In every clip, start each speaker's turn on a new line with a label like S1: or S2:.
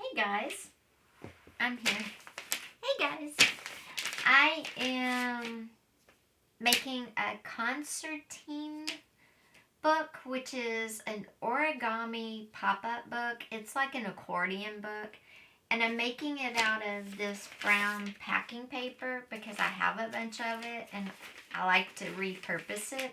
S1: Hey guys, I'm here. Hey guys, I am making a concertina book, which is an origami pop-up book. It's like an accordion book, and I'm making it out of this brown packing paper because I have a bunch of it and I like to repurpose it.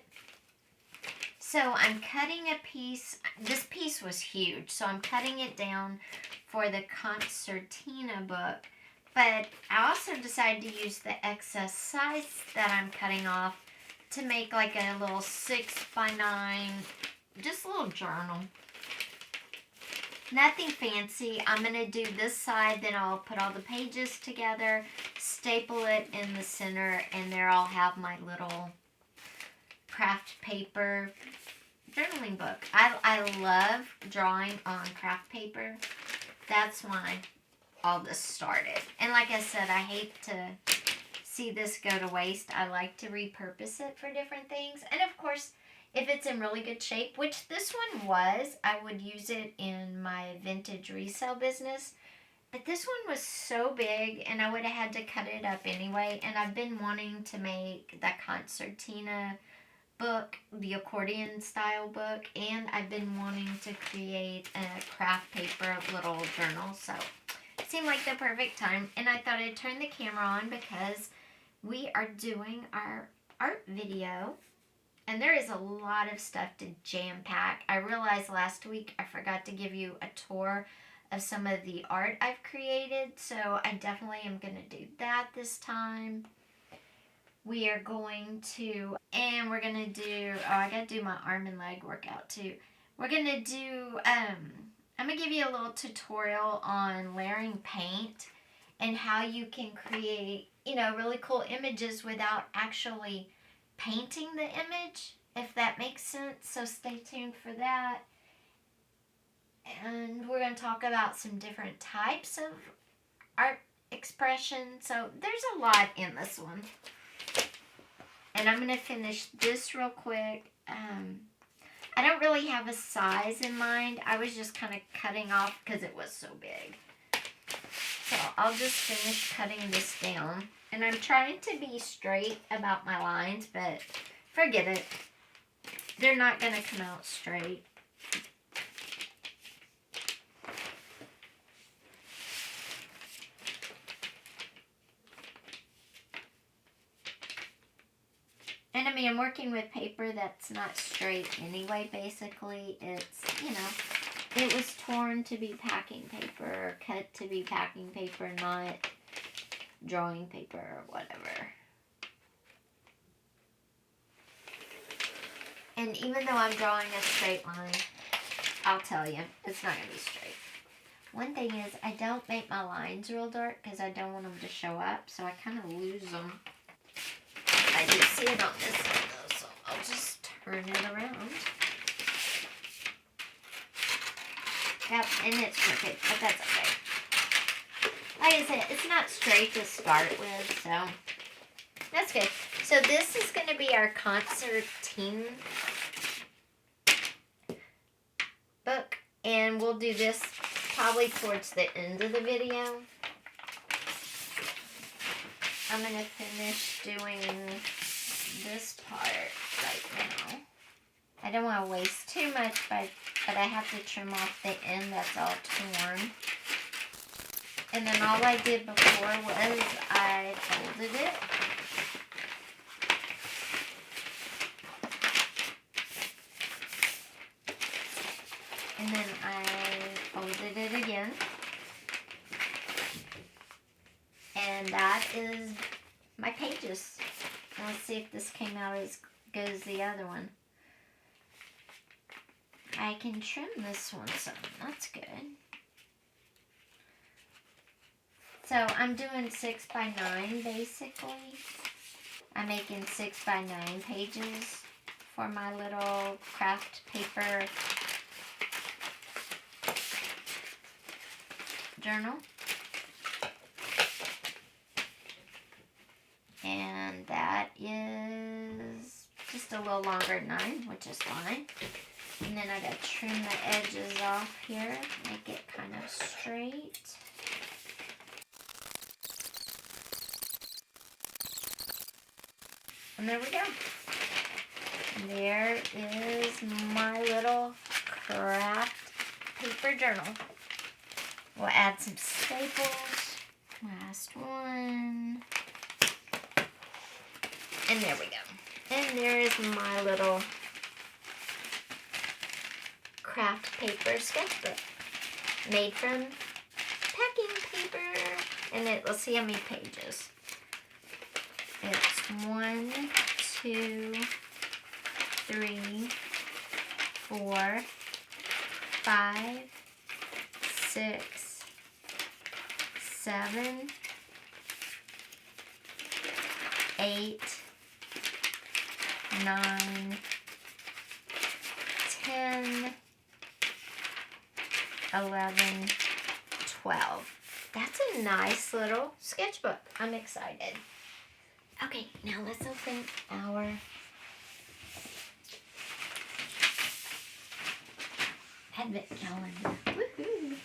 S1: So I'm cutting a piece. This piece was huge, so I'm cutting it down for the concertina book. But I also decided to use the excess size that I'm cutting off to make like a little 6x9, just a little journal. Nothing fancy. I'm going to do this side, then I'll put all the pages together, staple it in the center, and there I'll have my little craft paper journaling book. I love drawing on craft paper. That's why all this started. And like I said, I hate to see this go to waste. I like to repurpose it for different things. And of course, if it's in really good shape, which this one was, I would use it in my vintage resale business. But this one was so big and I would have had to cut it up anyway. And I've been wanting to make the concertina book, the accordion style book, and I've been wanting to create a craft paper little journal, so it seemed like the perfect time. And I thought I'd turn the camera on because we are doing our art video, and there is a lot of stuff to jam pack. I realized last week I forgot to give you a tour of some of the art I've created, so I definitely am going to do that this time. We are going to, and we're going to do, I got to do my arm and leg workout too. We're going to do, I'm going to give you a little tutorial on layering paint and how you can create, really cool images without actually painting the image, if that makes sense. So stay tuned for that. And we're going to talk about some different types of art expression. So there's a lot in this one. And I'm going to finish this real quick. I don't really have a size in mind. I was just kind of cutting off because it was so big. So I'll just finish cutting this down. And I'm trying to be straight about my lines, but forget it. They're not going to come out straight. And I mean, I'm working with paper that's not straight anyway, basically. It's, it was torn to be packing paper, cut to be packing paper, not drawing paper or whatever. And even though I'm drawing a straight line, I'll tell you, it's not going to be straight. One thing is, I don't make my lines real dark because I don't want them to show up, so I kind of lose them. I did see it on this side though, so I'll just turn it around. Yep, and it's crooked, but that's okay. Like I said, it's not straight to start with, so that's good. So this is going to be our concertina book, and we'll do this probably towards the end of the video. I'm going to finish doing this part right now. I don't want to waste too much, but I have to trim off the end that's all torn. And then all I did before was I folded it. And then I folded it again. And that is my pages. Let's see if this came out as good as the other one. I can trim this one some. That's good. So I'm doing 6x9 basically. I'm making 6x9 pages for my little craft paper journal. And that is just a little longer than 9, which is fine. And then I gotta trim the edges off here, make it kind of straight. And there we go. There is my little craft paper journal. We'll add some staples. Last one. And there we go. And there is my little craft paper sketchbook. Made from packing paper. And let's see how many pages. It's 1, 2, 3, 4, 5, 6, 7, 8, 9, 10, 11, 12. That's a nice little sketchbook. I'm excited. Okay, now let's open our Advent calendar. Woohoo!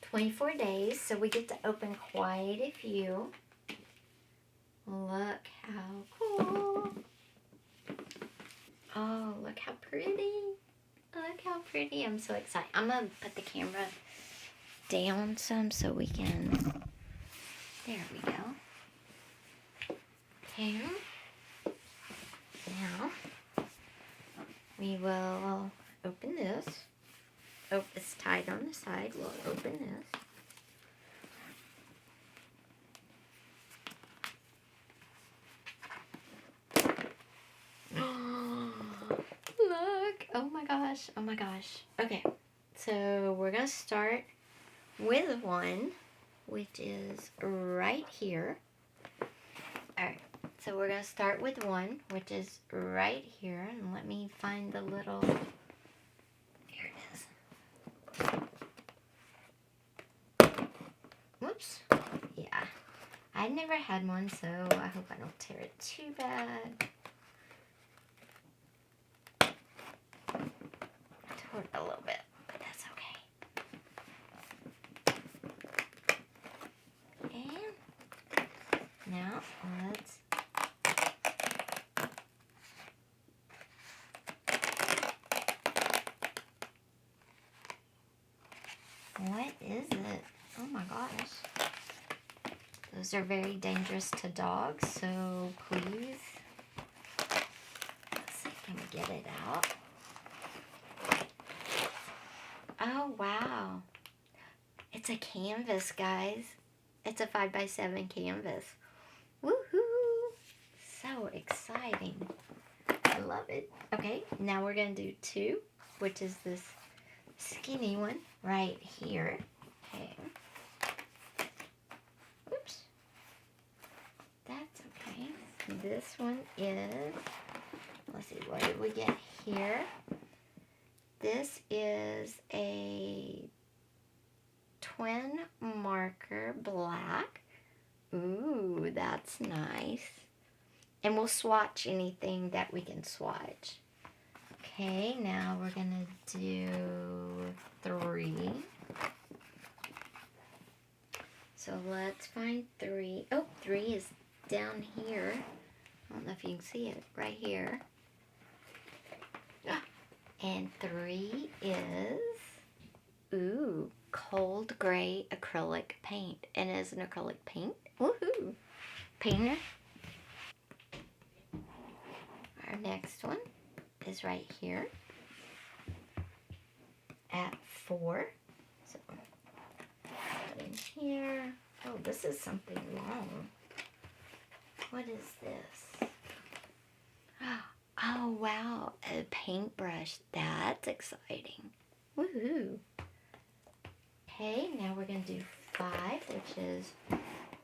S1: 24 days, so we get to open quite a few. Look how cool. Oh, look how pretty. Look how pretty. I'm so excited. I'm going to put the camera down some so we can... There we go. Okay. Now, we will open this. Oh, it's tied on the side. We'll open this. Look. Oh my gosh. Oh my gosh. Okay. So we're going to start with one, which is right here. Alright. So we're going to start with one, which is right here. And let me find the little... Here it is. Whoops. Yeah. I never had one, so I hope I don't tear it too bad. Tore it a little bit, but that's okay. And now let's what is it? Oh my gosh. Those are very dangerous to dogs, so please. Let's see, can we get it out? Oh, wow. It's a canvas, guys. It's a 5x7 canvas. Woohoo! So exciting. I love it. Okay, now we're going to do two, which is this skinny one right here. Okay. Oops. That's okay. This one is, let's see, what did we get here? This is a twin marker black. Ooh, that's nice. And we'll swatch anything that we can swatch. Okay, now we're gonna do 3. So let's find 3. Oh, 3 is down here. I don't know if you can see it, right here. And 3 is, ooh, cold gray acrylic paint. And it's an acrylic paint. Woohoo! Painter. Our next one is right here at 4. So, put in here. Oh, this is something long. What is this? Oh, wow, a paintbrush. That's exciting. Woohoo. Okay, now we're going to do 5, which is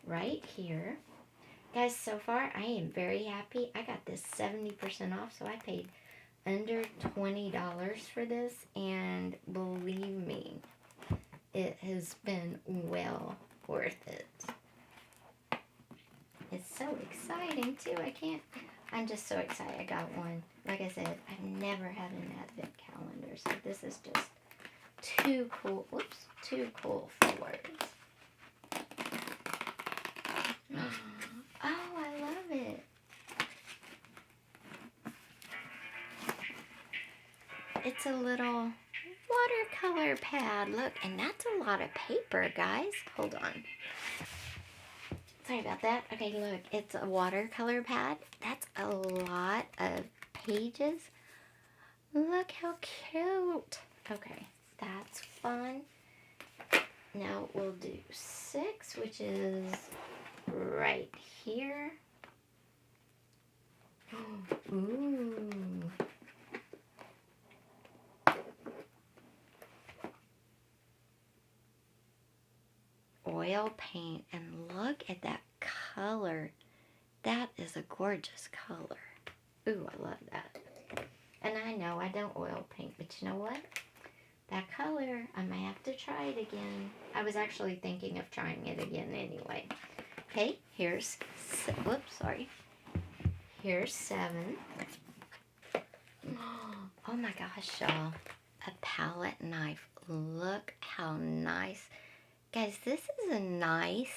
S1: right here. Guys, so far, I am very happy. I got this 70% off, so I paid under $20 for this, and believe me, it has been well worth it. It's so exciting, too. I'm just so excited I got one. Like I said, I've never had an advent calendar, so this is just too cool. Whoops, too cool for words. Oh, I love it. It's a little watercolor pad. Look, and that's a lot of paper, guys. Hold on. Sorry about that. Okay, look, it's a watercolor pad. That's a lot of pages. Look how cute. Okay, that's fun. Now we'll do 6, which is right here. Ooh. Oil paint, and look at that color. That is a gorgeous color. Ooh, I love that. And I know I don't oil paint, but you know what? That color, I might have to try it again. I was actually thinking of trying it again anyway. Okay, here's, whoops, sorry. Here's 7. Oh my gosh, y'all. A palette knife. Look how nice. Guys, this is a nice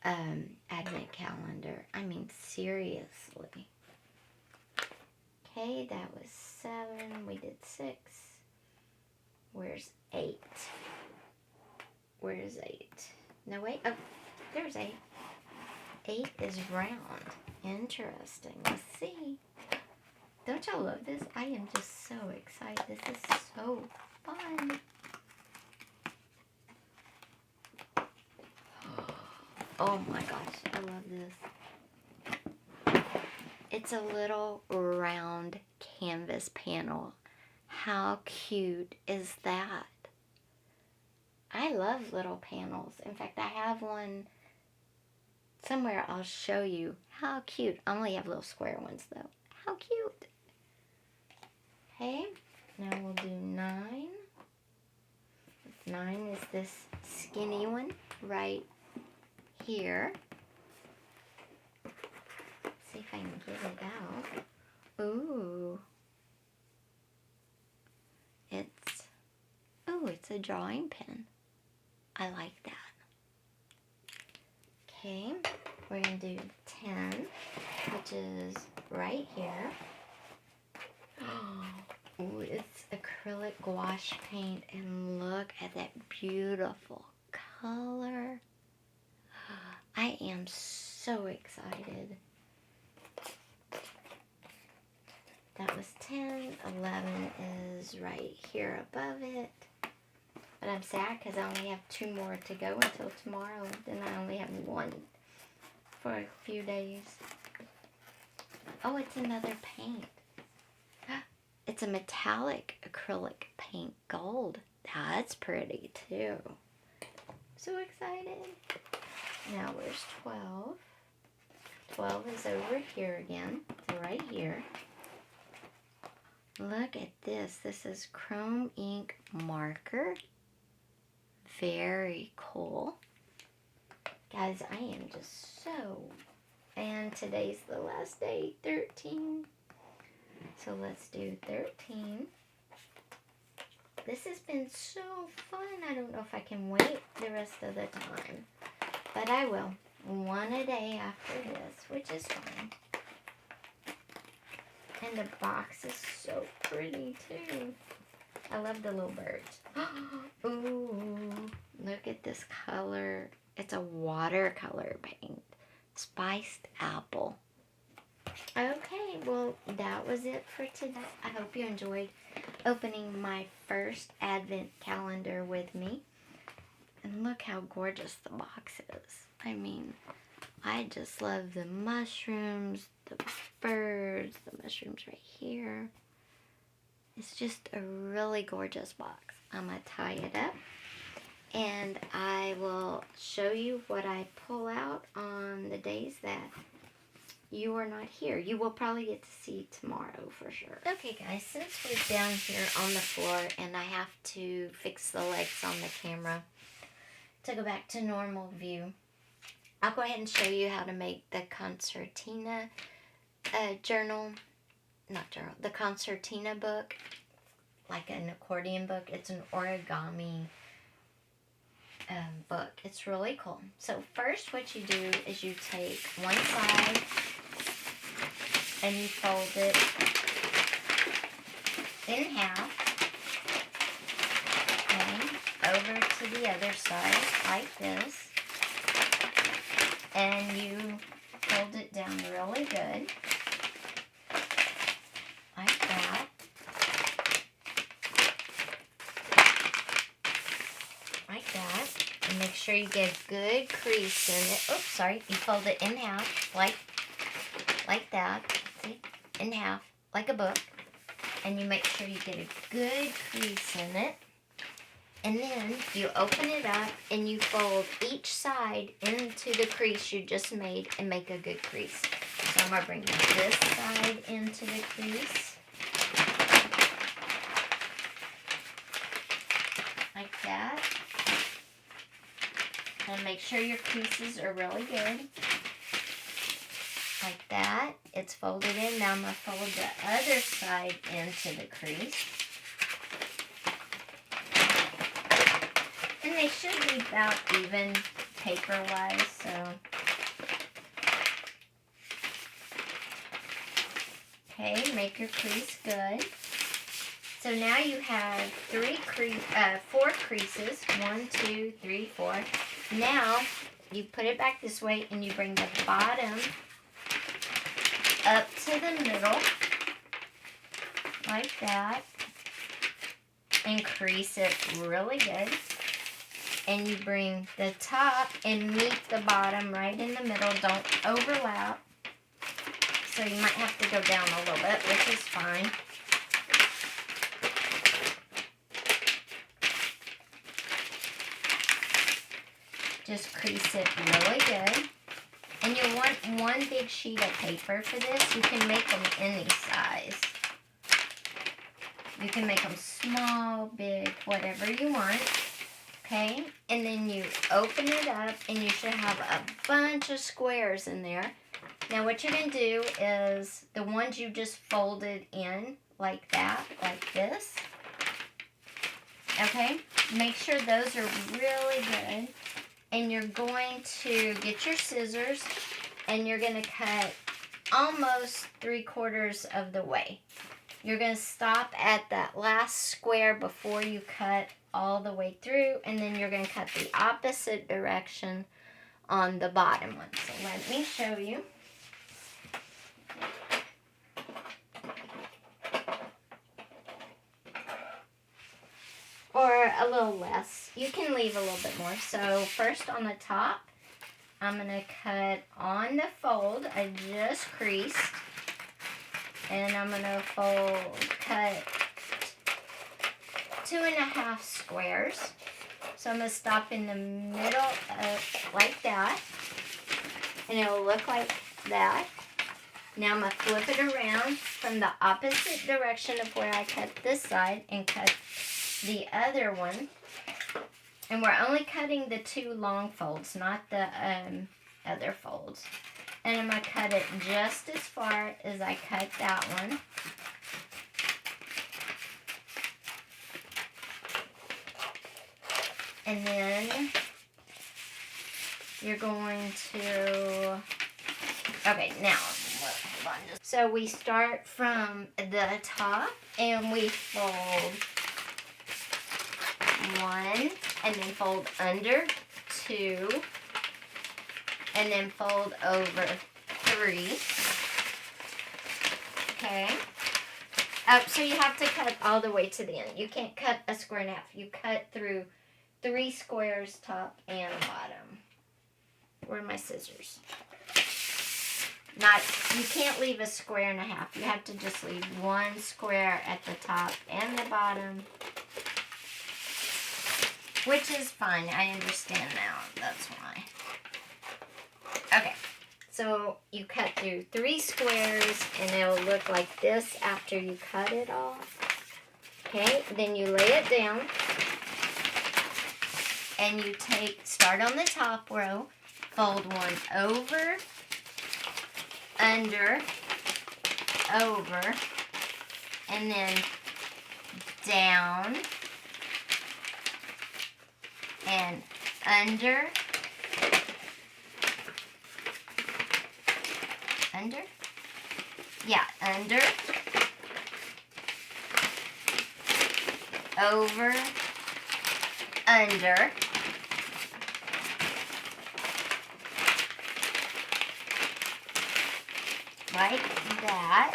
S1: advent calendar. I mean, seriously. Okay, that was 7. We did 6. Where's 8? Where's 8? No, wait. Oh, there's 8. 8 is round. Interesting. Let's see. Don't y'all love this? I am just so excited. This is so fun. Oh my gosh, I love this. It's a little round canvas panel. How cute is that? I love little panels. In fact, I have one somewhere. I'll show you. How cute. I only have little square ones though. How cute. Okay, now we'll do 9. 9 is this skinny one right here. See if I can get it out. Ooh. It's a drawing pen. I like that. Okay, we're gonna do 10, which is right here. Oh, it's acrylic gouache paint, and look at that beautiful color. I am so excited. That was 10. 11 is right here above it. But I'm sad because I only have 2 more to go until tomorrow. Then I only have 1 for a few days. Oh, it's another paint. It's a metallic acrylic paint gold. That's pretty too. So excited. Now where's 12? 12 is over here again. So right here. Look at this. This is chrome ink marker. Very cool. Guys, I am just so... And today's the last day, 13. So let's do 13. This has been so fun. I don't know if I can wait the rest of the time. But I will. 1 a day after this, which is fine. And the box is so pretty too. I love the little birds. Ooh, look at this color. It's a watercolor paint. Spiced apple. Okay, well, that was it for today. I hope you enjoyed opening my first advent calendar with me. And look how gorgeous the box is. I mean, I just love the mushrooms, the birds, the mushrooms right here. It's just a really gorgeous box. I'm going to tie it up. And I will show you what I pull out on the days that you are not here. You will probably get to see tomorrow for sure. Okay guys, since we're down here on the floor and I have to fix the legs on the camera to go back to normal view, I'll go ahead and show you how to make the concertina journal. Not journal, the concertina book. Like an accordion book. It's an origami book. It's really cool. So first what you do is you take one side and you fold it in half. Okay, over to the other side like this. And you fold it down really good. Like that. Like that. And make sure you get a good crease in it. Oops, sorry. You fold it in half, like that. See? In half, like a book. And you make sure you get a good crease in it. And then you open it up and you fold each side into the crease you just made and make a good crease. So I'm going to bring this side into the crease. Like that. And make sure your creases are really good. Like that. It's folded in. Now I'm going to fold the other side into the crease. And they should be about even paper-wise, so. Okay, make your crease good. So now you have 4 creases. 1, 2, 3, 4. Now, you put it back this way and you bring the bottom up to the middle, like that, and crease it really good. And you bring the top and meet the bottom right in the middle. Don't overlap. So you might have to go down a little bit, which is fine. Just crease it really good. And you want one big sheet of paper for this. You can make them any size. You can make them small, big, whatever you want. Okay, and then you open it up and you should have a bunch of squares in there. Now what you're going to do is the ones you just folded in like that, like this. Okay, make sure those are really good. And you're going to get your scissors and you're going to cut almost 3/4 of the way. You're going to stop at that last square before you cut all the way through, and then you're going to cut the opposite direction on the bottom one. So let me show you. Or a little less. You can leave a little bit more. So first on the top, I'm going to cut on the fold I just creased. And I'm going to cut 2.5 squares. So I'm going to stop in the middle like that. And it'll look like that. Now I'm going to flip it around from the opposite direction of where I cut this side and cut the other one. And we're only cutting the 2 long folds, not the other folds. And I'm going to cut it just as far as I cut that one. And then you're going to, okay, now, hold on. So we start from the top and we fold 1 and then fold under 2 and then fold over 3. Okay. So you have to cut all the way to the end. You can't cut a square in half. You cut through 3 squares, top and bottom. Where are my scissors? You can't leave a square and a half. You have to just leave 1 square at the top and the bottom. Which is fine. I understand now. That's why. Okay. So you cut through 3 squares and it'll look like this after you cut it off. Okay. Then you lay it down. And you start on the top row fold one over, under, over, and then down, and under, yeah, under, over, under, like that.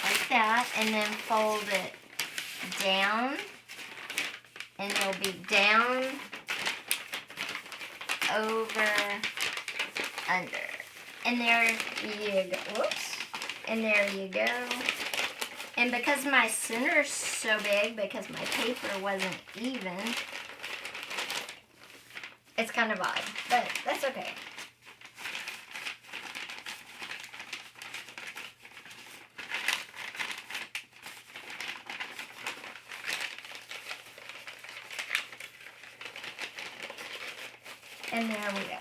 S1: Like that, and then fold it down, and it'll be down, over, under. And there you go. Whoops. And there you go. And because my center's so big, because my paper wasn't even, it's kind of odd, but that's okay. And there we go.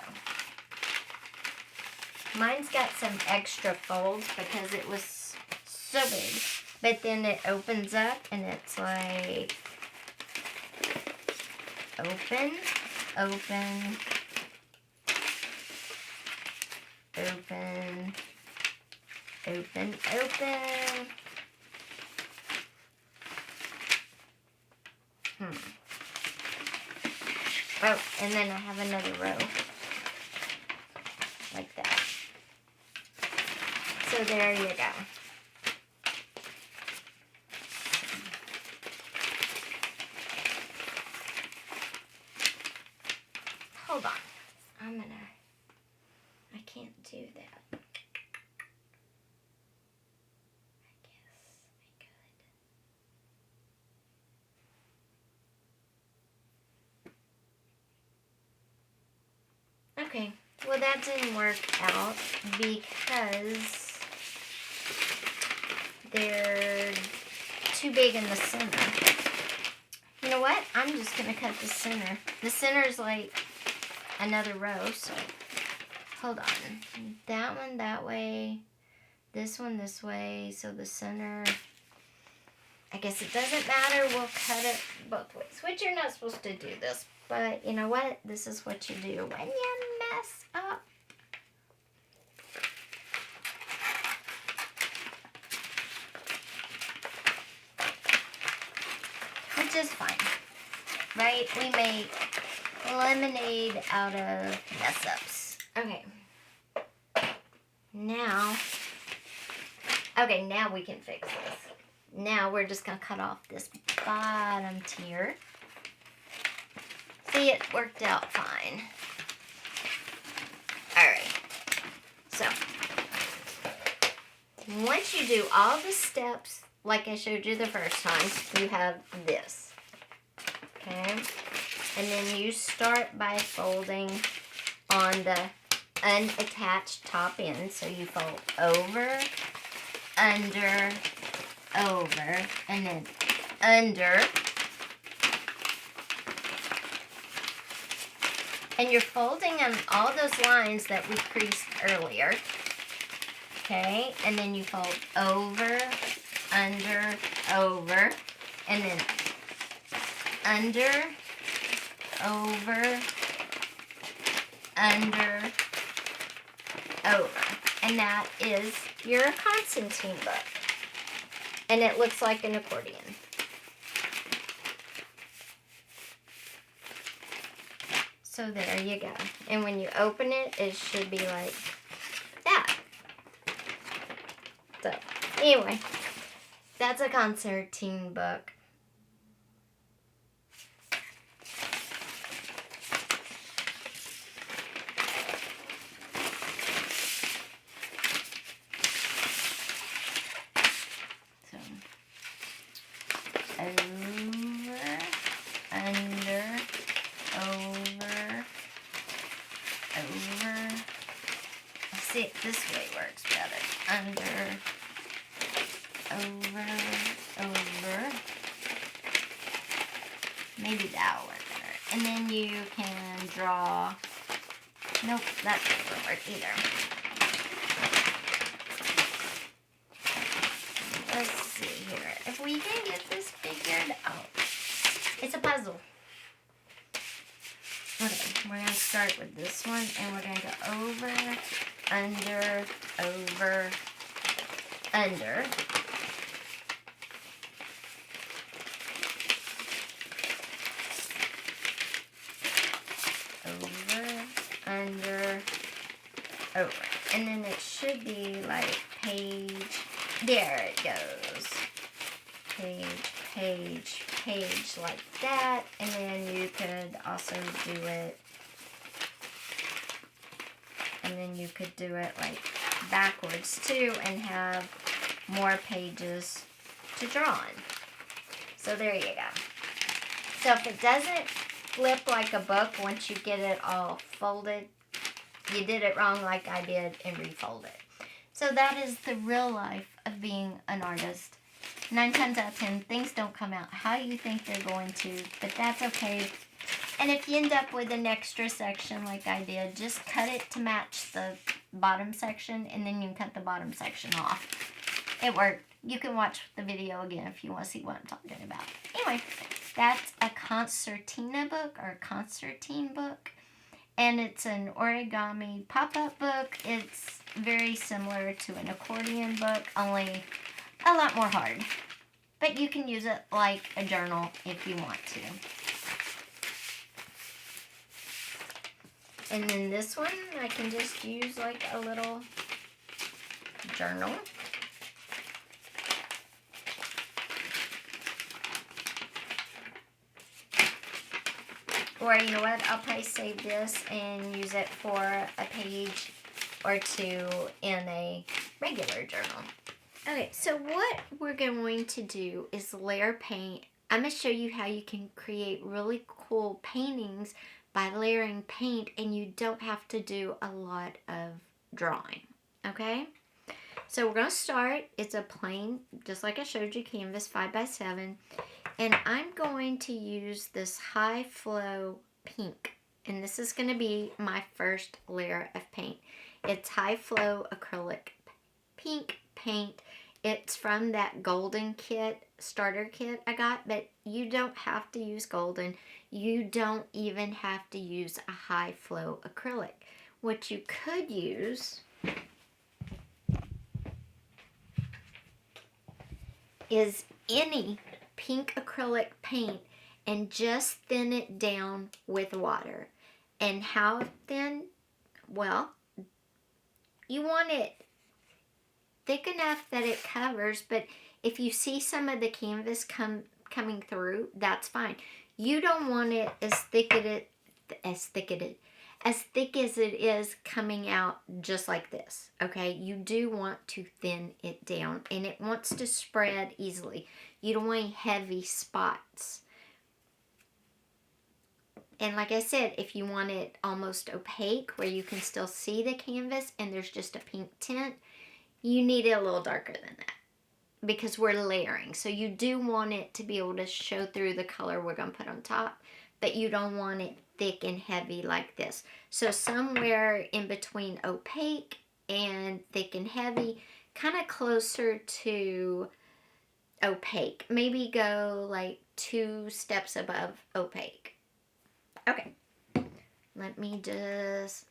S1: Mine's got some extra folds because it was so big. But then it opens up and it's like open, open, open, open, open. Oh, and then I have another row. Like that. So there you go. Hold on. I can't do that. I guess I could. Okay, well that didn't work out because they're too big in the center. You know what? I'm just going to cut the center. The center's like another row, so hold on. That one that way, this one this way, so the center, I guess it doesn't matter. We'll cut it both ways, which you're not supposed to do this, but you know what? This is what you do when you mess up. Which is fine, right? We make lemonade out of mess-ups. Okay. Now we can fix this. Now we're just going to cut off this bottom tier. See, it worked out fine. Alright. So, once you do all the steps, like I showed you the first time, you have this. Okay? And then you start by folding on the unattached top end. So you fold over, under, over, and then under. And you're folding on all those lines that we creased earlier. Okay? And then you fold over, under, over, and then under, over, under, over. And that is your concertina book. And it looks like an accordion. So there you go. And when you open it, it should be like that. So, anyway, that's a concertina book. So, over, under, over, over. See, it this way works better. Under, over, over, Maybe that'll work better. And then you can draw, nope, that doesn't work either. Let's see here. If we can get this figured out. It's a puzzle. Okay, we're going to start with this one, and we're going to go over, under, over, under. Over, under, over. And then it should be like page, there it goes. Page, page, page, like that. And then you could also do it, and then you could do it like backwards too and have more pages to draw on. So there you go. So if it doesn't flip like a book once you get it all folded, you did it wrong like I did, and refold it. So that is the real life of being an artist. 9 times out of 10, things don't come out how you think they're going to, but that's okay. And if you end up with an extra section like I did, just cut it to match the bottom section, and then you can cut the bottom section off. It worked. You can watch the video again if you want to see what I'm talking about. Anyway, that's a concertina book, or concertine book. And it's an origami pop-up book. It's very similar to an accordion book, only a lot more hard. But you can use it like a journal if you want to. And then this one, I can just use like a little journal. Or you know what, I'll probably save this and use it for a page or two in a regular journal. Okay, so what we're going to do is layer paint. I'm going to show you how you can create really cool paintings by layering paint, and you don't have to do a lot of drawing, okay? So we're going to start. It's a plain, just like I showed you, canvas 5x7. And I'm going to use this high flow pink. And this is going to be my first layer of paint. It's high flow acrylic pink paint. It's from that golden kit, starter kit I got. But you don't have to use golden. You don't even have to use a high flow acrylic. What you could use is any pink acrylic paint and just thin it down with water. And how thin? Well, you want it thick enough that it covers, but if you see some of the canvas coming through, that's fine. You don't want it as thick as it is coming out just like this, okay? You do want to thin it down, and it wants to spread easily. You don't want any heavy spots. And like I said, if you want it almost opaque, where you can still see the canvas and there's just a pink tint, you need it a little darker than that, because we're layering. So you do want it to be able to show through the color we're going to put on top, but you don't want it thick and heavy like this. So somewhere in between opaque and thick and heavy, kind of closer to opaque. Maybe go like 2 steps above opaque. Okay, let me just,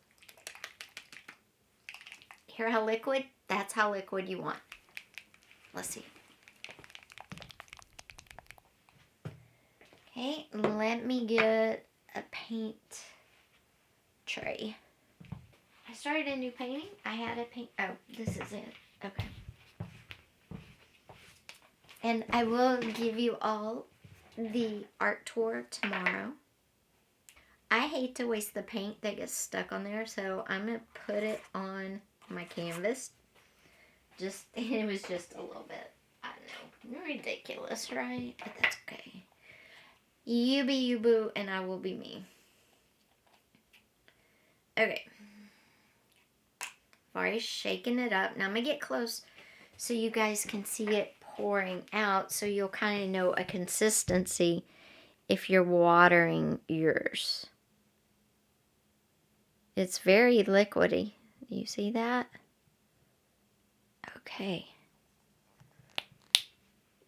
S1: hear how liquid? That's how liquid you want. Let's see. Okay, let me get a paint tray. I started a new painting. I had a paint, oh, this is it. Okay. And I will give you all the art tour tomorrow. I hate to waste the paint that gets stuck on there, so I'm going to put it on my canvas. It was just a little bit, I don't know, ridiculous, right? But that's okay. You be you, boo, and I will be me. Okay. I've already shaken it up. Now I'm going to get close so you guys can see it pouring out, so you'll kind of know a consistency. if you're watering yours. It's very liquidy. You see that? Okay.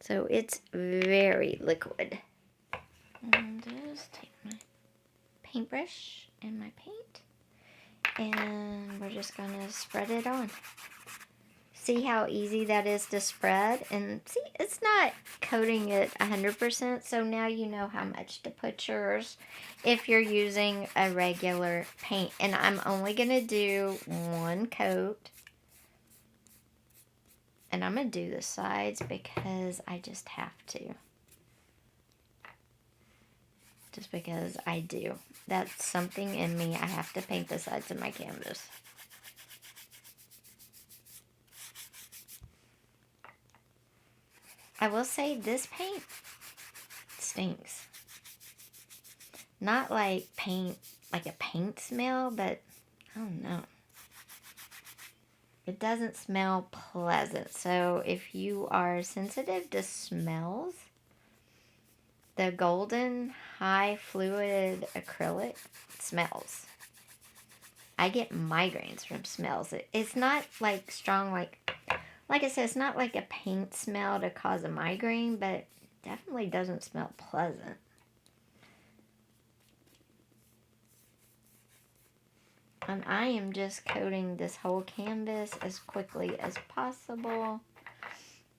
S1: So it's very liquid. And just take my paintbrush and my paint, and we're just gonna spread it on. See how easy that is to spread? And see, it's not coating it 100%, so now you know how much to put yours if you're using a regular paint. And I'm only gonna do one coat. And I'm going to do the sides because I just have to. Just because I do. That's something in me. I have to paint the sides of my canvas. I will say this paint stinks. Not like paint, like a paint smell, but I don't know. It doesn't smell pleasant. So if you are sensitive to smells, the golden high fluid acrylic smells. I get migraines from smells. It's not like strong, like I said, it's not like a paint smell to cause a migraine, but it definitely doesn't smell pleasant. And I am just coating this whole canvas as quickly as possible.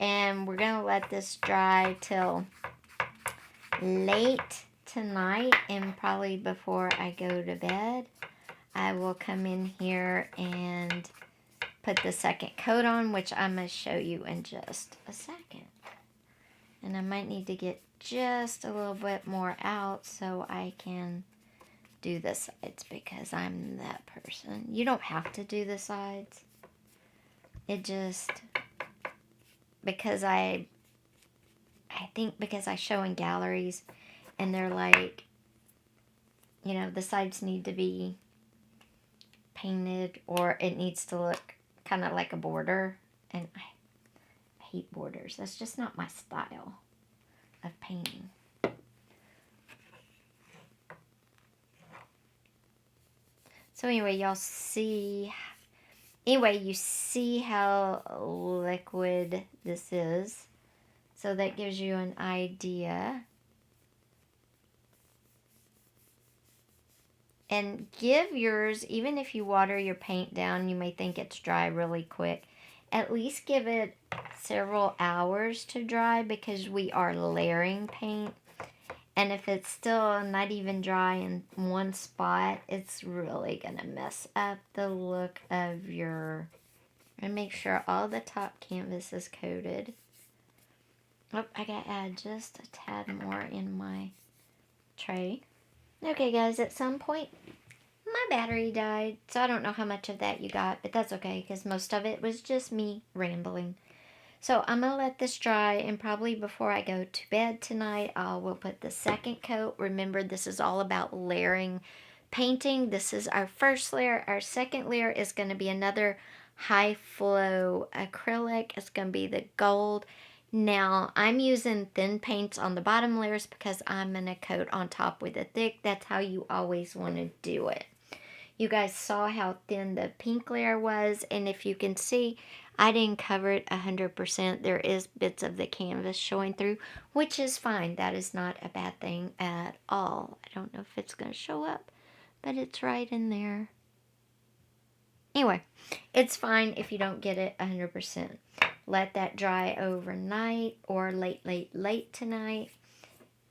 S1: And we're going to let this dry till late tonight, and probably before I go to bed, I will come in here and put the second coat on, which I'm going to show you in just a second. And I might need to get just a little bit more out so I can do the sides, because I'm that person. You don't have to do the sides. It just, because I think because I show in galleries and they're like, you know, the sides need to be painted, or it needs to look kind of like a border. And I hate borders. That's just not my style of painting. So anyway, y'all see, you see how liquid this is. So that gives you an idea. And give yours, even if you water your paint down, you may think it's dry really quick. At least give it several hours to dry, because we are layering paint. And if it's still not even dry in one spot, it's really going to mess up the look of your... And make sure all the top canvas is coated. Oh, I got to add just a tad more in my tray. Okay, guys, at some point, my battery died. So I don't know how much of that you got, but that's okay, because most of it was just me rambling. So I'm going to let this dry, and probably before I go to bed tonight, I will put the second coat. Remember, this is all about layering painting. This is our first layer. Our second layer is going to be another high flow acrylic. It's going to be the gold. Now, I'm using thin paints on the bottom layers because I'm going to coat on top with a thick. That's how you always want to do it. You guys saw how thin the pink layer was, and if you can see, I didn't cover it 100%. There is bits of the canvas showing through, which is fine. That is not a bad thing at all. I don't know if it's going to show up, but it's right in there. Anyway, it's fine if you don't get it 100%. Let that dry overnight or late tonight.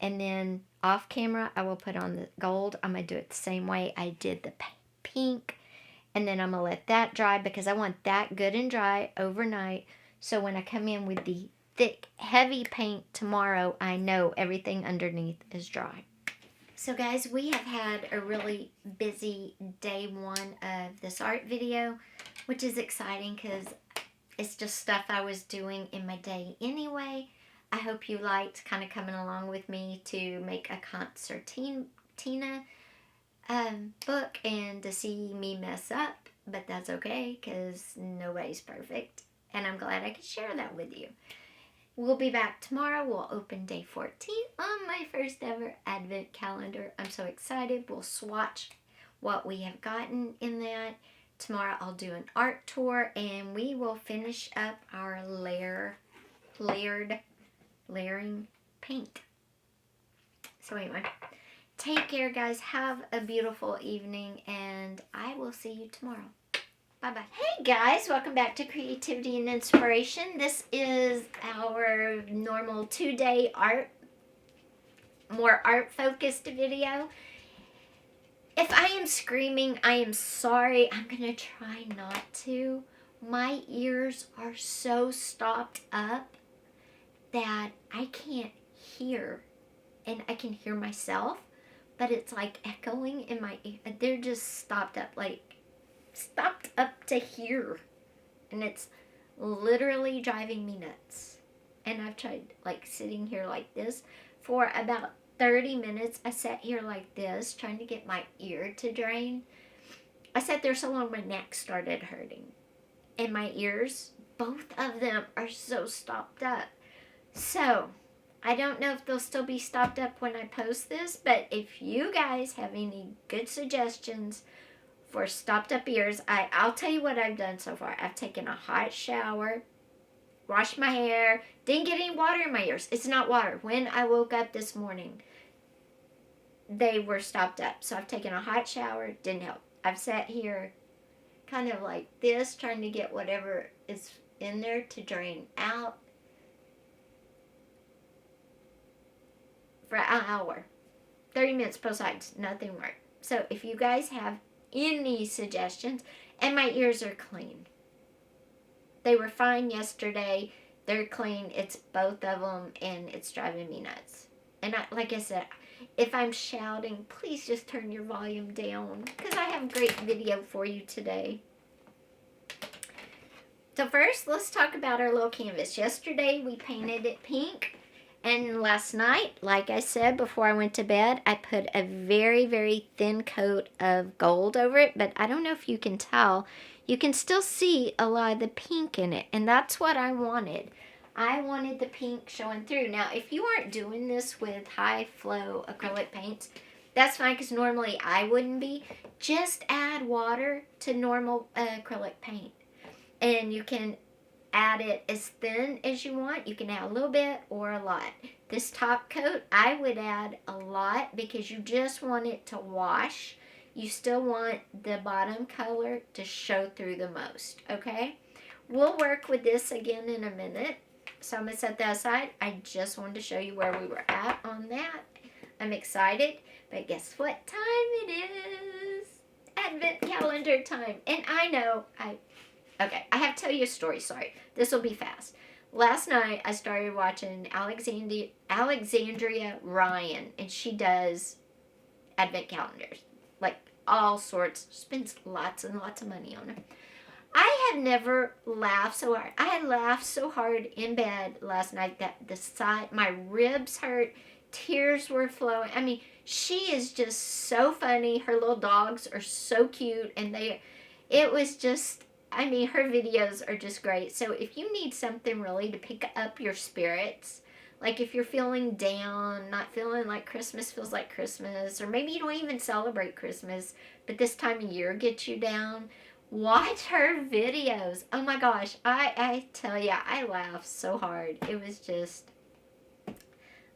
S1: And then off camera, I will put on the gold. I'm going to do it the same way I did the pink. And then I'm going to let that dry, because I want that good and dry overnight. So when I come in with the thick, heavy paint tomorrow, I know everything underneath is dry. So guys, we have had a really busy day one of this art video, which is exciting because it's just stuff I was doing in my day anyway. I hope you liked kind of coming along with me to make a concertina book and to see me mess up, but that's okay because nobody's perfect, and I'm glad I could share that with you. We'll be back tomorrow. We'll open day 14 on my first ever advent calendar. I'm so excited. We'll swatch what we have gotten in that. Tomorrow I'll do an art tour and we will finish up our layering paint. So anyway, take care guys. Have a beautiful evening and I will see you tomorrow. Bye-bye. Hey guys, welcome back to Creativity and Inspiration. This is our normal 2-day more art-focused video. If I am screaming, I am sorry. I'm going to try not to. My ears are so stopped up that I can't hear. And I can hear myself, but it's like echoing in my ear. They're just stopped up to here. And it's literally driving me nuts. And I've tried like sitting here like this for about 30 minutes. I sat here like this trying to get my ear to drain. I sat there so long my neck started hurting. And my ears, both of them are so stopped up. So, I don't know if they'll still be stopped up when I post this, but if you guys have any good suggestions for stopped up ears, I'll tell you what I've done so far. I've taken a hot shower, washed my hair, didn't get any water in my ears. It's not water. When I woke up this morning, they were stopped up. So I've taken a hot shower, didn't help. I've sat here kind of like this, trying to get whatever is in there to drain out for an hour. 30 minutes both sides, nothing worked. So if you guys have any suggestions, and my ears are clean. They were fine yesterday. They're clean. It's both of them, and it's driving me nuts. And like I said, if I'm shouting, please just turn your volume down, because I have a great video for you today. So first, let's talk about our little canvas. Yesterday, we painted it pink. And last night, like I said before I went to bed, I put a very, very thin coat of gold over it. But I don't know if you can tell. You can still see a lot of the pink in it. And that's what I wanted. I wanted the pink showing through. Now, if you aren't doing this with high flow acrylic paints, that's fine because normally I wouldn't be. Just add water to normal acrylic paint. And you can add it as thin as you want. You can add a little bit or a lot. This top coat, I would add a lot because you just want it to wash. You still want the bottom color to show through the most, okay? We'll work with this again in a minute. So I'm going to set that aside. I just wanted to show you where we were at on that. I'm excited, but guess what time it is? Advent calendar time. And I know, okay, I have to tell you a story. Sorry. This will be fast. Last night, I started watching Alexandria Ryan, and she does advent calendars. Like, all sorts. Spends lots and lots of money on them. I have never laughed so hard. I had laughed so hard in bed last night that my ribs hurt. Tears were flowing. I mean, she is just so funny. Her little dogs are so cute, and it was just, I mean, her videos are just great. So if you need something really to pick up your spirits, like if you're feeling down, not feeling like Christmas feels like Christmas, or maybe you don't even celebrate Christmas, but this time of year gets you down, watch her videos. Oh my gosh, I tell ya, I laughed so hard. It was just,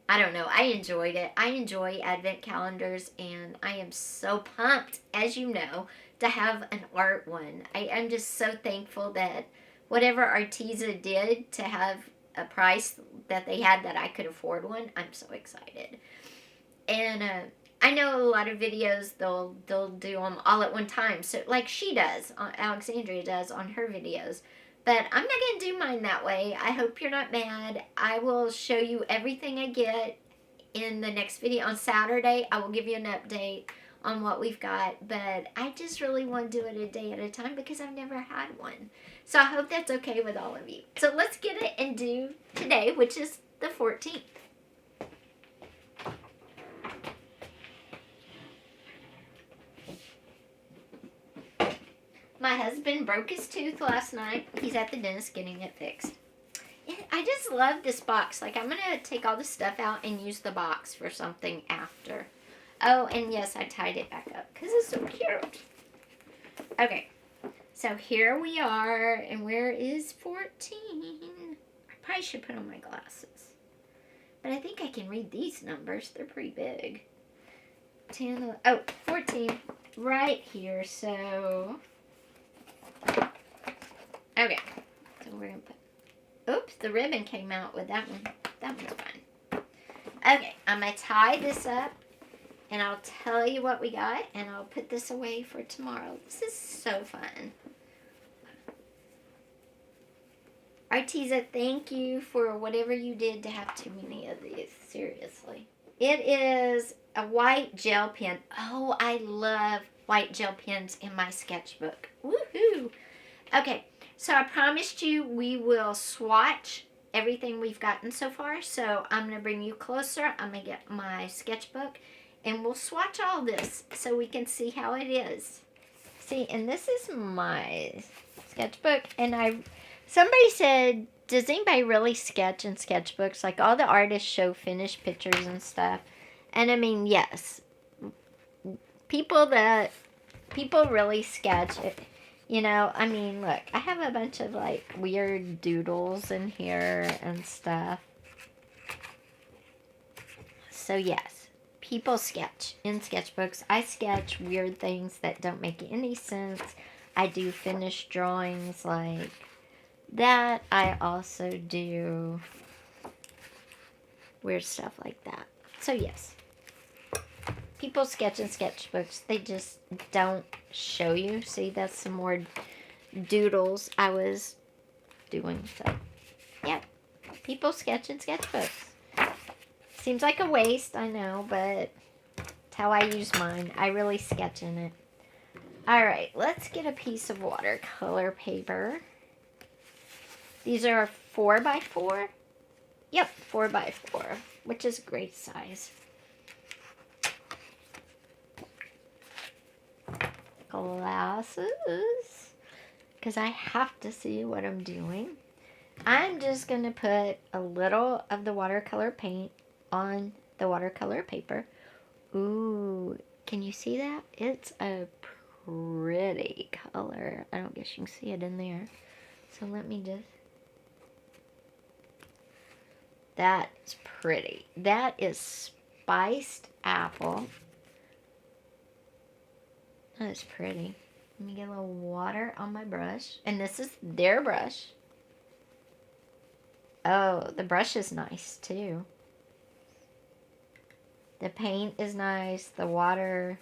S1: I don't know, I enjoyed it. I enjoy advent calendars, and I am so pumped, as you know, to have an art one. I'm just so thankful that whatever Arteza did to have a price that they had that I could afford one, I'm so excited. And I know a lot of videos, they'll do them all at one time. So like she does, Alexandria does on her videos. But I'm not going to do mine that way. I hope you're not mad. I will show you everything I get in the next video. On Saturday, I will give you an update on what we've got. But I just really want to do it a day at a time because I've never had one. So I hope that's okay with all of you. So let's get it and do today, which is the 14th. My husband broke his tooth last night. He's at the dentist getting it fixed. I I just love this box. Like, I'm going to take all the stuff out and use the box for something after. Oh, and yes, I tied it back up because it's so cute. Okay, so here we are, and where is 14? I probably should put on my glasses. But I think I can read these numbers. They're pretty big. 10, 11, oh, 14, right here, so... Okay, so we're going to put... Oops, the ribbon came out with that one. That one's fine. Okay, I'm going to tie this up, and I'll tell you what we got, and I'll put this away for tomorrow. This is so fun. Arteza, thank you for whatever you did to have too many of these. Seriously. It is a white gel pen. Oh, I love white gel pens in my sketchbook. Woohoo! Okay, so I promised you we will swatch everything we've gotten so far. So I'm going to bring you closer. I'm going to get my sketchbook, and we'll swatch all this so we can see how it is. See, and this is my sketchbook, and somebody said, does anybody really sketch in sketchbooks? Like, all the artists show finished pictures and stuff. And I mean, yes. People really sketch it. You know, I mean, look, I have a bunch of, like, weird doodles in here and stuff. So, yes. People sketch in sketchbooks. I sketch weird things that don't make any sense. I do finished drawings like that. I also do weird stuff like that. So, yes. People sketch in sketchbooks. They just don't show you. See, that's some more doodles I was doing. So, yeah. People sketch in sketchbooks. Seems like a waste, I know, but it's how I use mine. I really sketch in it. Alright, let's get a piece of watercolor paper. These are 4x4. Yep, 4x4, which is a great size. Glasses, because I have to see what I'm doing. I'm just going to put a little of the watercolor paint on the watercolor paper. Ooh, can you see that? It's a pretty color. I don't guess you can see it in there. So let me just... That is pretty. That is spiced apple. That is pretty. Let me get a little water on my brush. And this is their brush. Oh, the brush is nice too. The paint is nice. The water,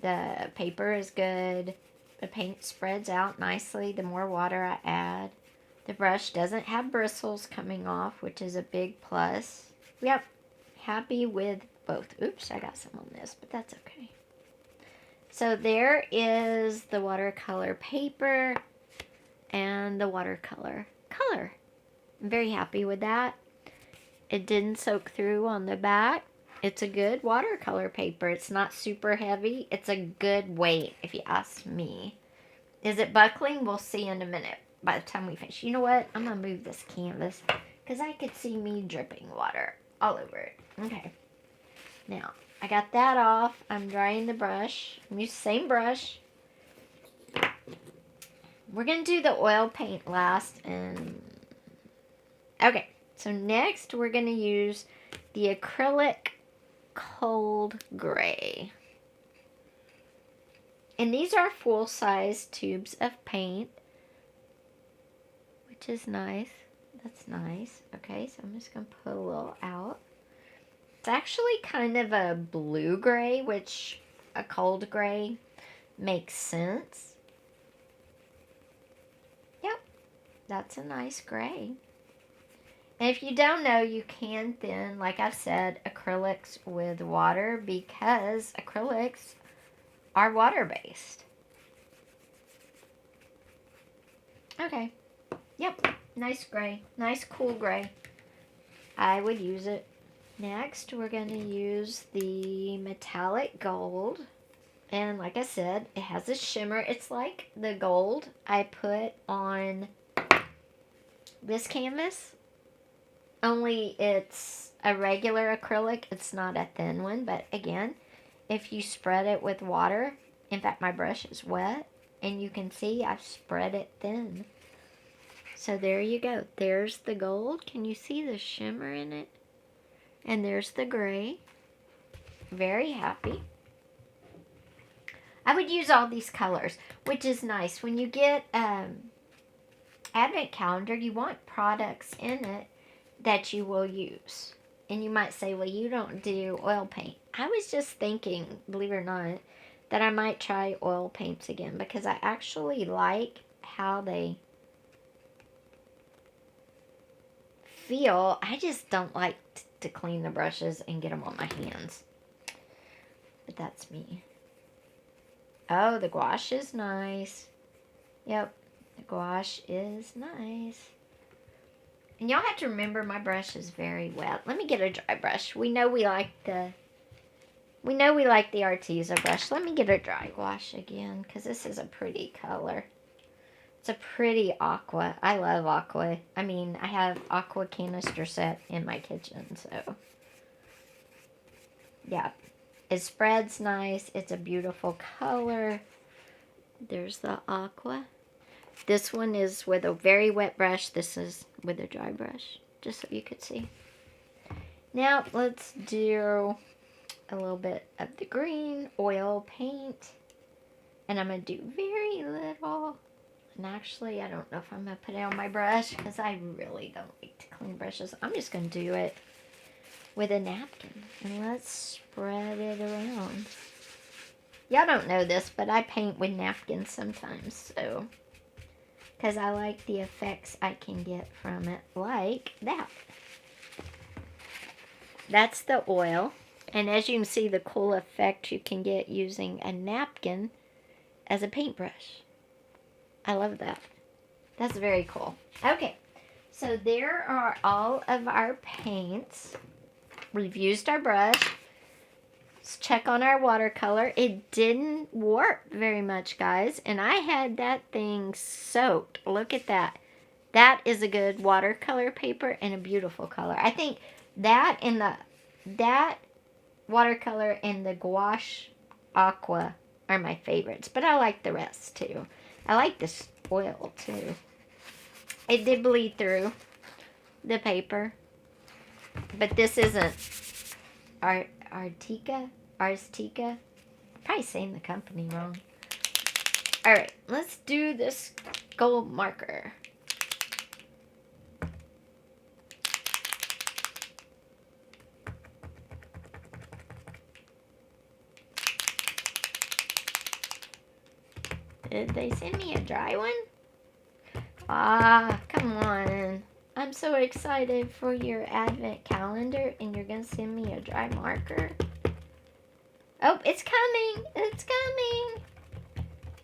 S1: the paper is good. The paint spreads out nicely the more water I add. The brush doesn't have bristles coming off, which is a big plus. Yep, happy with both. Oops, I got some on this, but that's okay. So there is the watercolor paper and the watercolor color. I'm very happy with that. It didn't soak through on the back. It's a good watercolor paper. It's not super heavy. It's a good weight, if you ask me. Is it buckling? We'll see in a minute by the time we finish. You know what? I'm going to move this canvas because I could see me dripping water all over it. Okay. Now, I got that off. I'm drying the brush. I'm using the same brush. We're going to do the oil paint last. Okay. So next, we're going to use the acrylic cold gray. And these are full-size tubes of paint, which is nice. That's nice. Okay, so I'm just going to put a little out. It's actually kind of a blue gray, which a cold gray makes sense. Yep, that's a nice gray. And if you don't know, you can thin, like I've said, acrylics with water because acrylics are water-based. Okay. Yep. Nice gray. Nice cool gray. I would use it. Next, we're going to use the metallic gold. And like I said, it has a shimmer. It's like the gold I put on this canvas. only it's a regular acrylic. It's not a thin one, but again, if you spread it with water, in fact, my brush is wet, and you can see I've spread it thin. So there you go. There's the gold. Can you see the shimmer in it? And there's the gray. Very happy. I would use all these colors, which is nice. When you get Advent calendar, you want products in it that you will use. And you might say, well, you don't do oil paint. I was just thinking, believe it or not, that I might try oil paints again because I actually like how they feel. I just don't like to clean the brushes and get them on my hands. But that's me. Oh, the gouache is nice. Yep, the gouache is nice. And y'all have to remember my brush is very wet. Let me get a dry brush. We know we like the Arteza brush. Let me get a dry gouache again because this is a pretty color. It's a pretty aqua. I love aqua. I mean, I have aqua canister set in my kitchen, so yeah. It spreads nice. It's a beautiful color. There's the aqua. This one is with a very wet brush. This is with a dry brush, just so you could see. Now, let's do a little bit of the green oil paint. And I'm going to do very little. And actually, I don't know if I'm going to put it on my brush because I really don't like to clean brushes. I'm just going to do it with a napkin. And let's spread it around. Y'all don't know this, but I paint with napkins sometimes, so because I like the effects I can get from it, like that. That's the oil. And as you can see, the cool effect you can get using a napkin as a paintbrush. I love that. That's very cool. Okay, so there are all of our paints. We've used our brush. Let's check on our watercolor. It didn't warp very much, guys. And I had that thing soaked. Look at that. That is a good watercolor paper and a beautiful color. I think that and that watercolor and the gouache aqua are my favorites. But I like the rest too. I like this oil too. It did bleed through the paper. But this isn't Arztica. Probably saying the company wrong. Alright, let's do this gold marker. Did they send me a dry one? Ah, come on. I'm so excited for your Advent calendar and you're going to send me a dry marker. Oh, it's coming. It's coming.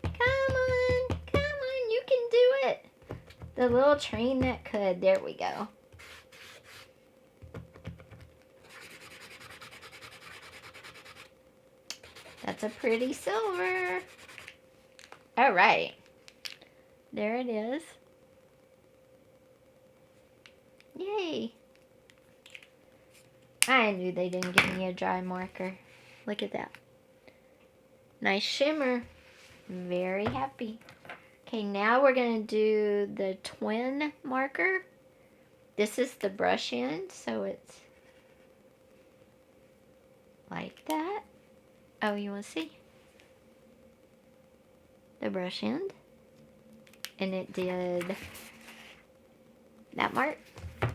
S1: Come on. Come on. You can do it. The little train that could. There we go. That's a pretty silver. All right. There it is. Yay. I knew they didn't give me a dry marker. Look at that. Nice shimmer. Very happy. Okay, now we're going to do the twin marker. This is the brush end, so it's like that. Oh, you want to see? The brush end. And it did that mark.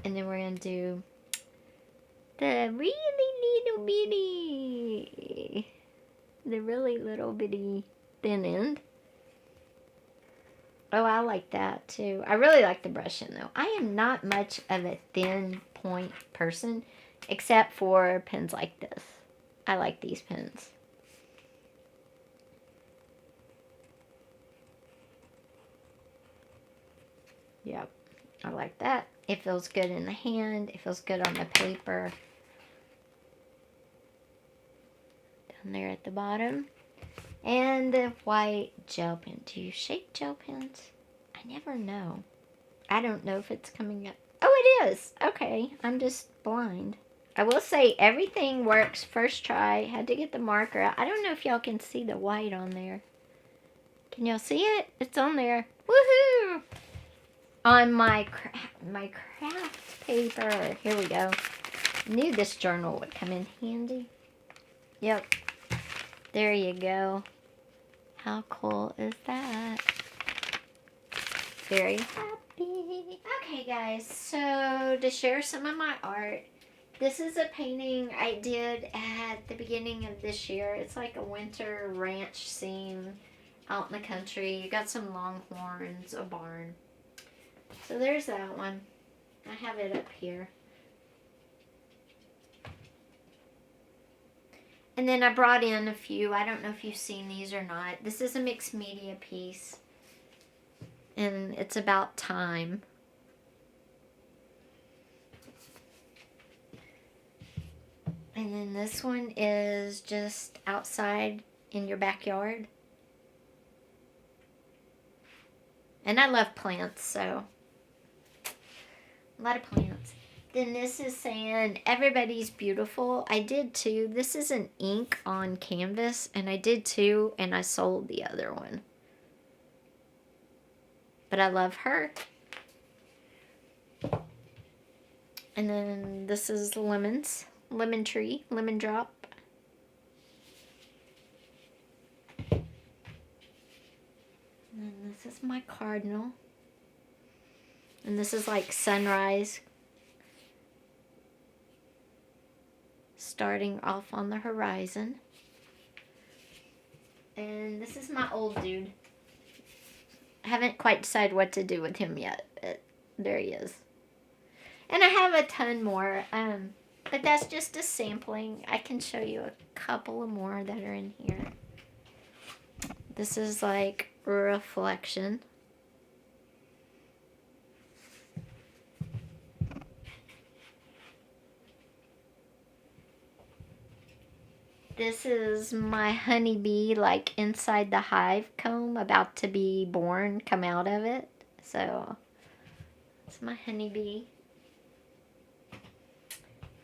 S1: And then we're going to do the really little bitty, thin end. Oh, I like that too. I really like the brush end though. I am not much of a thin point person, except for pens like this. I like these pens. Yep, I like that. It feels good in the hand. It feels good on the paper. Down there at the bottom. And the white gel pen. Do you shape gel pens? I never know. I don't know if it's coming up. Oh, it is. Okay, I'm just blind. I will say everything works first try. Had to get the marker out. I don't know if y'all can see the white on there. Can y'all see it? It's on there. Woohoo! On my craft paper. Here we go. Knew this journal would come in handy. Yep. There you go. How cool is that? Very happy. Okay, guys. So, to share some of my art, this is a painting I did at the beginning of this year. It's like a winter ranch scene out in the country. You got some longhorns, a barn. So there's that one. I have it up here. And then I brought in a few. I don't know if you've seen these or not. This is a mixed media piece. And it's about time. And then this one is just outside in your backyard. And I love plants, so a lot of plants. Then this is saying, everybody's beautiful. I did too. This is an ink on canvas, and I did too, and I sold the other one. But I love her. And then this is lemons. Lemon tree, lemon drop. And then this is my cardinal. And this is like sunrise. Starting off on the horizon. And this is my old dude. I haven't quite decided what to do with him yet, but there he is. And I have a ton more. But that's just a sampling. I can show you a couple of more that are in here. This is like reflection. This is my honeybee, like inside the hive comb, about to be born, come out of it. So, it's my honeybee.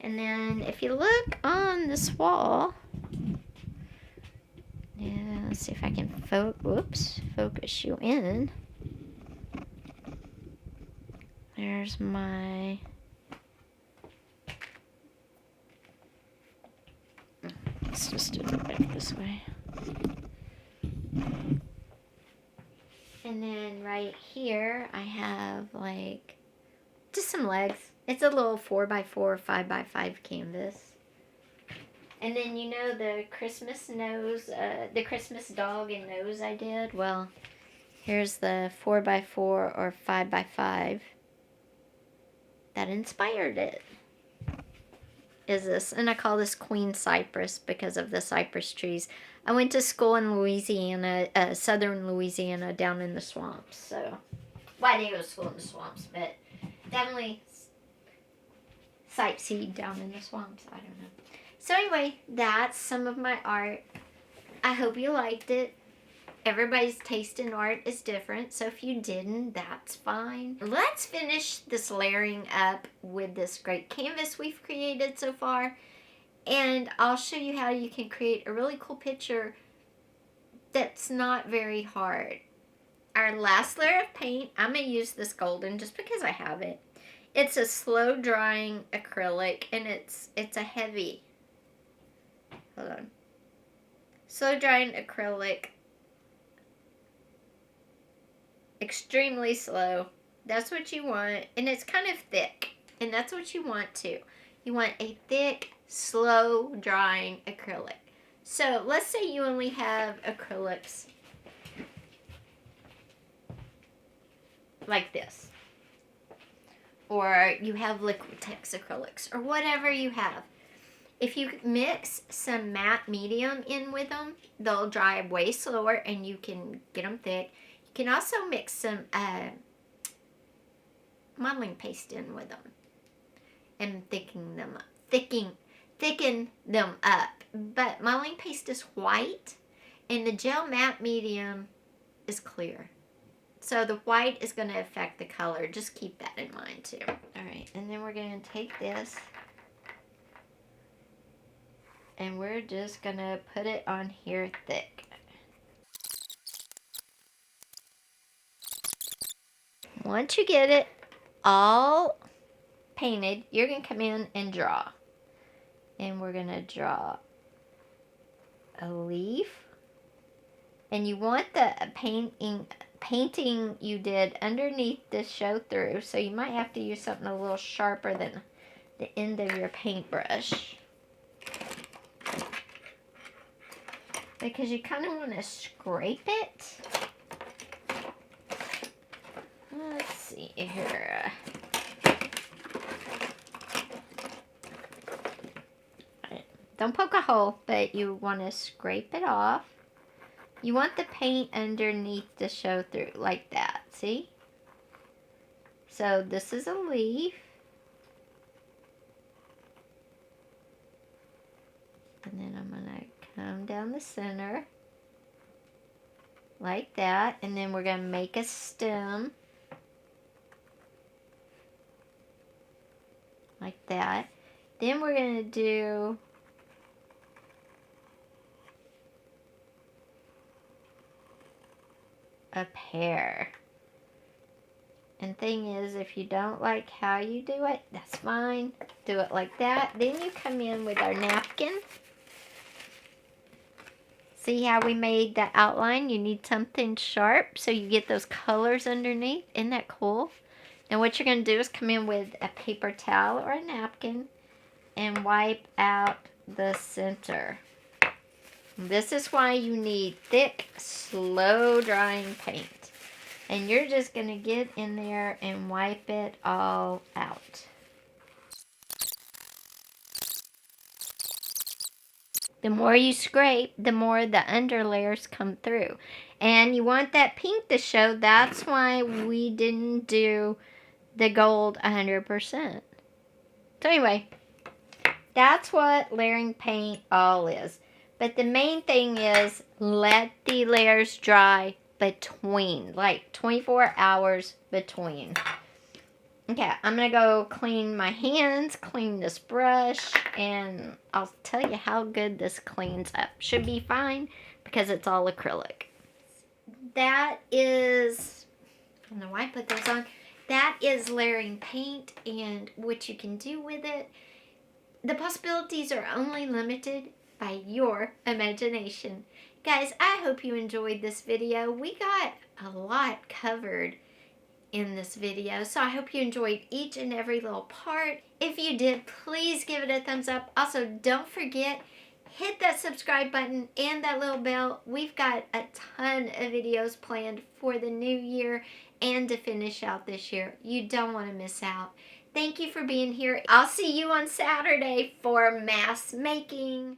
S1: And then if you look on this wall, yeah, let's see if I can focus you in. There's my, let's just do it back this way. And then right here, I have like just some legs. It's a little 4x4, 5x5 canvas. And then you know the Christmas nose, the Christmas dog and nose I did? Well, here's the 4x4 or 5x5 that inspired it. Is this, and I call this Queen Cypress because of the cypress trees. I went to school in Louisiana, southern Louisiana, down in the swamps. So, well, I didn't go to school in the swamps, but definitely sightseed down in the swamps. I don't know. So anyway, that's some of my art. I hope you liked it. Everybody's taste in art is different, so if you didn't, that's fine. Let's finish this layering up with this great canvas we've created so far, and I'll show you how you can create a really cool picture that's not very hard. Our last layer of paint, I'm going to use this golden just because I have it. It's a slow drying acrylic, and it's a heavy, hold on, slow drying acrylic, extremely slow. That's what you want, and it's kind of thick, and that's what you want too. You want a thick, slow drying acrylic. So let's say you only have acrylics like this, or you have Liquitex acrylics, or whatever you have. If you mix some matte medium in with them, they'll dry way slower and you can get them thick. You can also mix some modeling paste in with them and thicken them up. But modeling paste is white and the gel matte medium is clear. So the white is going to affect the color. Just keep that in mind too. Alright, and then we're going to take this and we're just going to put it on here thick. Once you get it all painted, you're going to come in and draw. And we're going to draw a leaf. And you want the painting you did underneath to show through. So you might have to use something a little sharper than the end of your paintbrush. Because you kind of want to scrape it. Let's see here. Don't poke a hole, but you want to scrape it off. You want the paint underneath to show through, like that, see? So this is a leaf. And then I'm going to come down the center, like that. And then we're going to make a stem, like that. Then we're going to do a pear. And thing is, if you don't like how you do it, that's fine. Do it like that. Then you come in with our napkin. See how we made the outline? You need something sharp so you get those colors underneath. Isn't that cool? And what you're going to do is come in with a paper towel or a napkin and wipe out the center. This is why you need thick, slow drying paint. And you're just going to get in there and wipe it all out. The more you scrape, the more the under layers come through. And you want that pink to show. That's why we didn't do the gold 100%. So anyway, that's what layering paint all is. But the main thing is let the layers dry between, like 24 hours between. Okay, I'm going to go clean my hands, clean this brush, and I'll tell you how good this cleans up. Should be fine because it's all acrylic. That is, I don't know why I put those on. That is layering paint and what you can do with it. The possibilities are only limited by your imagination. Guys, I hope you enjoyed this video. We got a lot covered in this video, so I hope you enjoyed each and every little part. If you did, please give it a thumbs up. Also, don't forget, hit that subscribe button and that little bell. We've got a ton of videos planned for the new year and to finish out this year. You don't want to miss out. Thank you for being here. I'll see you on Saturday for mask making.